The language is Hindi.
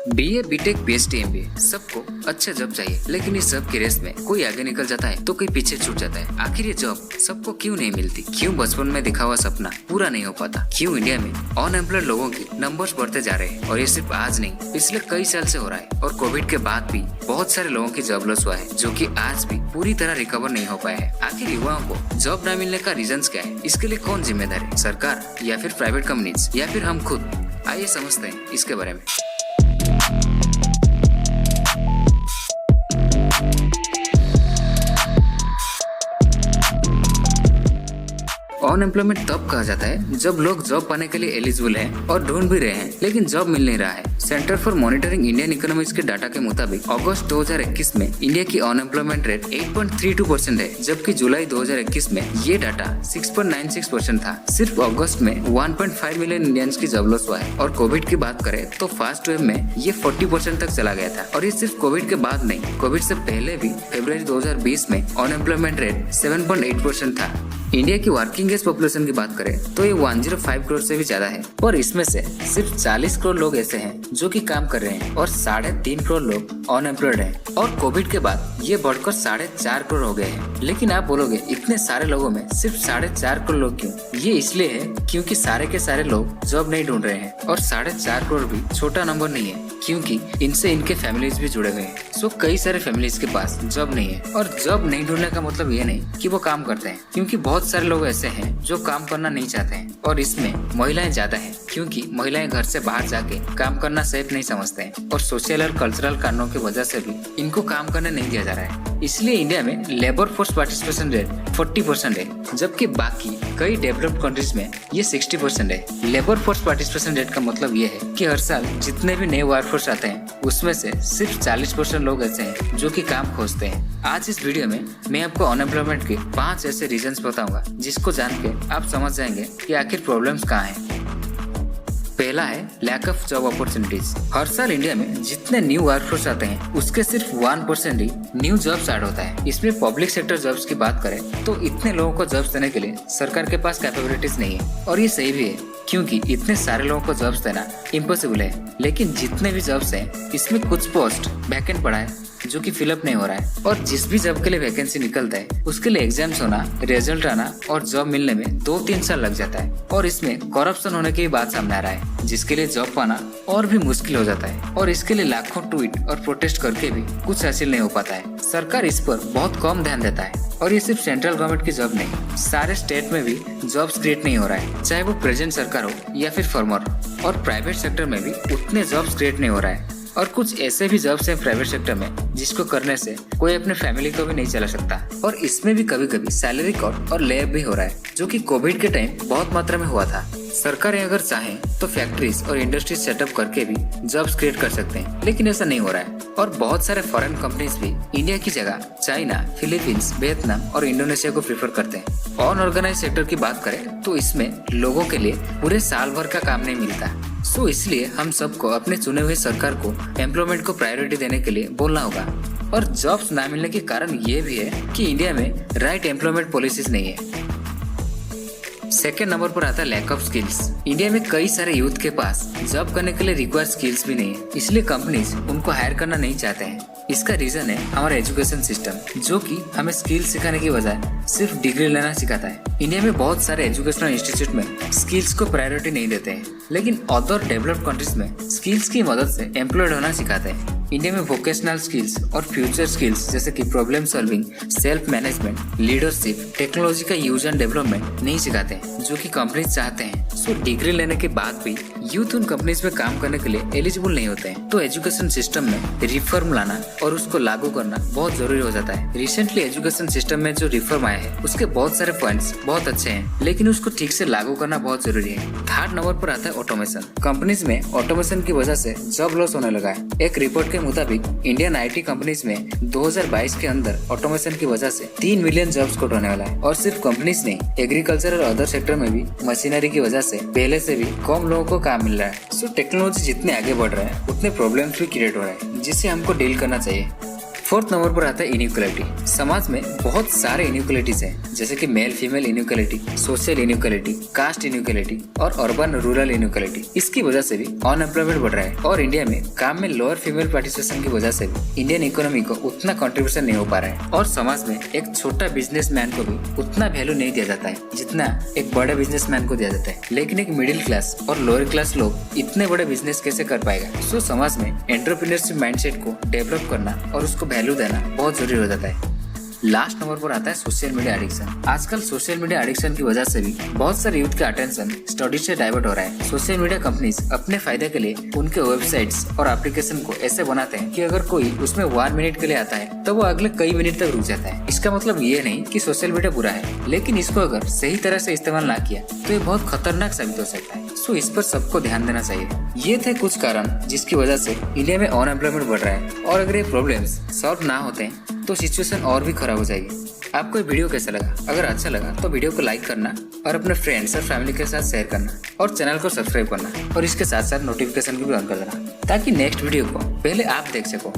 बीए, बीटेक, पीएचडी, एमबीए सबको अच्छा जॉब चाहिए, लेकिन इस सब की रेस में कोई आगे निकल जाता है तो कोई पीछे छूट जाता है। आखिर ये जॉब सबको क्यों नहीं मिलती? क्यों बचपन में दिखा हुआ सपना पूरा नहीं हो पाता? क्यों इंडिया में अनएम्प्लॉयड लोगों के नंबर्स बढ़ते जा रहे हैं? और ये सिर्फ आज नहीं, पिछले कई साल से हो रहा है। और कोविड के बाद भी बहुत सारे लोगों की जॉब लॉस हुआ है, जो कि आज भी पूरी तरह रिकवर नहीं हो पाया है। आखिर युवाओं को जॉब न मिलने का रीजंस क्या है? इसके लिए कौन जिम्मेदार है? सरकार या फिर प्राइवेट कंपनीज या फिर हम खुद? आइए समझते हैं इसके बारे में। अनएम्प्लॉयमेंट तब कहा जाता है जब लोग जॉब पाने के लिए एलिजिबल हैं और ढूंढ भी रहे हैं, लेकिन जॉब मिल नहीं रहा है। Centre for monitoring Indian economics के डाटा के मुताबिक अगस्त 2021 में इंडिया की अनएम्प्लॉयमेंट रेट 8.32% है, जबकि जुलाई 2021 में ये डाटा 6.96% था। सिर्फ अगस्त में 1.5 मिलियन इंडियंस की जॉब लॉस हुआ है। और कोविड की बात करें तो फर्स्ट वेव में ये 40% तक चला गया था। और ये सिर्फ कोविड के बाद नहीं, कोविड से पहले भी फरवरी 2020 में अनएम्प्लॉयमेंट रेट 7.8% था। इंडिया की वर्किंग एज पॉपुलेशन की बात करें तो ये 105 करोड़ से भी ज्यादा है, और इसमें से सिर्फ 40 करोड़ लोग ऐसे हैं जो कि काम कर रहे हैं और 3.5 करोड़ लोग अनएम्प्लॉयड हैं। और कोविड के बाद ये बढ़कर 4.5 करोड़ हो गए हैं। लेकिन आप बोलोगे इतने सारे लोगों में सिर्फ 4.5 करोड़ लोग क्यों? ये इसलिए है क्योंकि सारे के सारे लोग जॉब नहीं ढूंढ रहे हैं, और 4.5 करोड़ भी छोटा नंबर नहीं है, क्योंकि इनसे इनके फैमिलीज भी जुड़े हुए हैं। सो कई सारे फैमिलीज के पास जॉब नहीं है। और जॉब नहीं ढूंढने का मतलब ये नहीं कि वो काम करते हैं, क्योंकि बहुत सारे लोग ऐसे हैं जो काम करना नहीं चाहते हैं। और इसमें महिलाएं ज्यादा हैं, क्योंकि महिलाएं घर से बाहर जाके काम करना सेफ नहीं समझते हैं, और सोशल और कल्चरल कारणों की वजह से भी इनको काम करने नहीं दिया जा रहा है। इसलिए इंडिया में लेबर फोर्स पार्टिसिपेशन रेट 40% है, जबकि बाकी कई डेवलप्ड कंट्रीज में ये 60% है। लेबर फोर्स पार्टिसिपेशन रेट का मतलब ये है कि हर साल जितने भी नए वर्कफोर्स आते हैं उसमें से सिर्फ 40% लोग ऐसे हैं जो कि काम खोजते हैं। आज इस वीडियो में मैं आपको अनएम्प्लॉयमेंट के 5 ऐसे रीजंस बताऊंगा जिसको जान के आप समझ जाएंगे कि आखिर प्रॉब्लम्स कहाँ हैं। पहला है लैक ऑफ जॉब अपॉर्चुनिटीज। हर साल इंडिया में जितने न्यू वर्कफोर्स आते हैं उसके सिर्फ 1% ही न्यू जॉब स्टार्ट होता है। इसमें पब्लिक सेक्टर जॉब्स की बात करें तो इतने लोगों को जॉब्स देने के लिए सरकार के पास कैपेबिलिटीज नहीं है। और ये सही भी है, क्योंकि इतने सारे लोगों को जॉब्स देना इम्पॉसिबल है। लेकिन जितने भी जॉब्स हैं इसमें कुछ पोस्ट वैकेंट पड़ा है जो कि फिलअप नहीं हो रहा है। और जिस भी जॉब के लिए वैकेंसी निकलता है उसके लिए एग्जाम्स होना, रिजल्ट आना और जॉब मिलने में 2-3 साल लग जाता है। और इसमें करप्शन होने की बात सामने आ रहा है, जिसके लिए जॉब पाना और भी मुश्किल हो जाता है। और इसके लिए लाखों ट्वीट और प्रोटेस्ट करके भी कुछ हासिल नहीं हो पाता है। सरकार इस पर बहुत कम ध्यान देता है। और ये सिर्फ सेंट्रल गवर्नमेंट की जॉब नहीं, सारे स्टेट में भी जॉब्स क्रिएट नहीं हो रहा है, चाहे वो प्रेजेंट सरकार हो या फिर फॉर्मर। और प्राइवेट सेक्टर में भी उतने जॉब्स क्रिएट नहीं हो रहा है। और कुछ ऐसे भी जॉब्स हैं प्राइवेट सेक्टर में जिसको करने से कोई अपने फैमिली को भी नहीं चला सकता। और इसमें भी कभी कभी सैलरी कट और लेब भी हो रहा है, जो कि कोविड के टाइम बहुत मात्रा में हुआ था। सरकारें अगर चाहें तो फैक्ट्रीज और इंडस्ट्रीज सेटअप करके भी जॉब्स क्रिएट कर सकते हैं, लेकिन ऐसा नहीं हो रहा है। और बहुत सारे फॉरेन कंपनीज भी इंडिया की जगह चाइना, फिलीपींस, वियतनाम और इंडोनेशिया को प्रेफर करते हैं। अनऑर्गेनाइज सेक्टर की बात करें तो इसमें लोगों के लिए पूरे साल भर का काम नहीं मिलता। सो इसलिए हम सबको अपने चुने हुए सरकार को एम्प्लॉयमेंट को प्रायोरिटी देने के लिए बोलना होगा। और जॉब्स ना मिलने के कारण ये भी है कि इंडिया में राइट एम्प्लॉयमेंट पॉलिसीज नहीं है। सेकेंड नंबर पर आता है लैक ऑफ स्किल्स। इंडिया में कई सारे यूथ के पास जॉब करने के लिए रिक्वायर्ड स्किल्स भी नहीं है, इसलिए कंपनीज उनको हायर करना नहीं चाहते हैं। इसका रीजन है हमारा एजुकेशन सिस्टम, जो कि हमें स्किल्स सिखाने की बजाय सिर्फ डिग्री लेना सिखाता है। इंडिया में बहुत सारे एजुकेशनल इंस्टीट्यूट में स्किल्स को प्रायोरिटी नहीं देते हैं, लेकिन अदर डेवलप्ड कंट्रीज में स्किल्स की मदद से एम्प्लॉयड होना सिखाते हैं। इंडिया में वोकेशनल स्किल्स और फ्यूचर स्किल्स जैसे कि problem solving, self management, leadership, technology का यूज एंड डेवलपमेंट नहीं सिखाते हैं, जो कि कंपनीज चाहते हैं। सो डिग्री लेने के बाद भी यूथ उन कंपनीज में काम करने के लिए एलिजिबल नहीं होते हैं। तो एजुकेशन सिस्टम में रिफॉर्म लाना और उसको लागू करना बहुत जरूरी हो जाता है। रिसेंटली एजुकेशन सिस्टम में जो रिफॉर्म आया है उसके बहुत सारे पॉइंट्स बहुत अच्छे हैं, लेकिन उसको ठीक से लागू करना बहुत जरूरी है। थर्ड नंबर पर आता है ऑटोमेशन। कंपनीज में ऑटोमेशन की वजह से जॉब लॉस होने लगा है। एक रिपोर्ट के मुताबिक इंडियन आईटी कंपनीज में 2022 के अंदर ऑटोमेशन की वजह से 3 मिलियन जॉब्स कट होने वाला है। और सिर्फ कंपनीज नहीं, एग्रीकल्चर और अदर सेक्टर में भी मशीनरी की वजह से पहले से भी कम लोगों को काम मिल रहा है। सो टेक्नोलॉजी जितने आगे बढ़ रहा है उतने प्रॉब्लम्स भी क्रिएट हो रहे हैं, जिससे हमको डील करना चाहिए। फोर्थ नंबर पर आता है इनइक्वालिटी। समाज में बहुत सारे इनइक्वालिटीज हैं, जैसे कि male female inequality, social inequality, caste inequality और अर्बन रूरल इनइक्वालिटी। इसकी वजह से भी अनएम्प्लॉयमेंट बढ़ रहा है और इंडिया में काम में लोअर फीमेल पार्टिसिपेशन की वजह से भी इंडियन इकोनॉमी को उतना कंट्रीब्यूशन नहीं हो पा रहा है और समाज में एक छोटा बिजनेसमैन को भी उतना वैल्यू नहीं दिया जाता है जितना एक बड़े बिजनेसमैन को दिया जाता है। लेकिन एक मिडिल क्लास और लोअर क्लास लोग इतने बड़े बिजनेस कैसे कर पाएगा? सो समाज में एंटरप्रेन्योरशिप माइंडसेट को डेवलप करना और उसको वैल्यू देना बहुत जरूरी हो जाता है। लास्ट नंबर पर आता है सोशल मीडिया एडिक्शन। आजकल सोशल मीडिया एडिक्शन की वजह से भी बहुत सारे यूथ का अटेंशन स्टडीज से डाइवर्ट हो रहा है। सोशल मीडिया कंपनीज अपने फायदे के लिए उनके वेबसाइट्स और एप्लीकेशन को ऐसे बनाते हैं कि अगर कोई उसमें 1 मिनट के लिए आता है तो वो अगले कई मिनट तक रुक जाता है। इसका मतलब ये नहीं कि सोशल मीडिया बुरा है, लेकिन इसको अगर सही तरह से इस्तेमाल ना किया तो ये बहुत खतरनाक साबित हो सकता है। सो इस पर सबको ध्यान देना चाहिए। ये थे कुछ कारण जिसकी वजह से इंडिया में अनएम्प्लॉयमेंट बढ़ रहा है और अगर ये प्रॉब्लम्स सॉल्व ना होते हैं तो सिचुएशन और भी खराब हो जाएगी। आपको ये वीडियो कैसा लगा? अगर अच्छा लगा तो वीडियो को लाइक करना और अपने फ्रेंड्स और फैमिली के साथ शेयर करना और चैनल को सब्सक्राइब करना और इसके साथ साथ नोटिफिकेशन को भी ऑन कर देना ताकि नेक्स्ट वीडियो को पहले आप देख सको।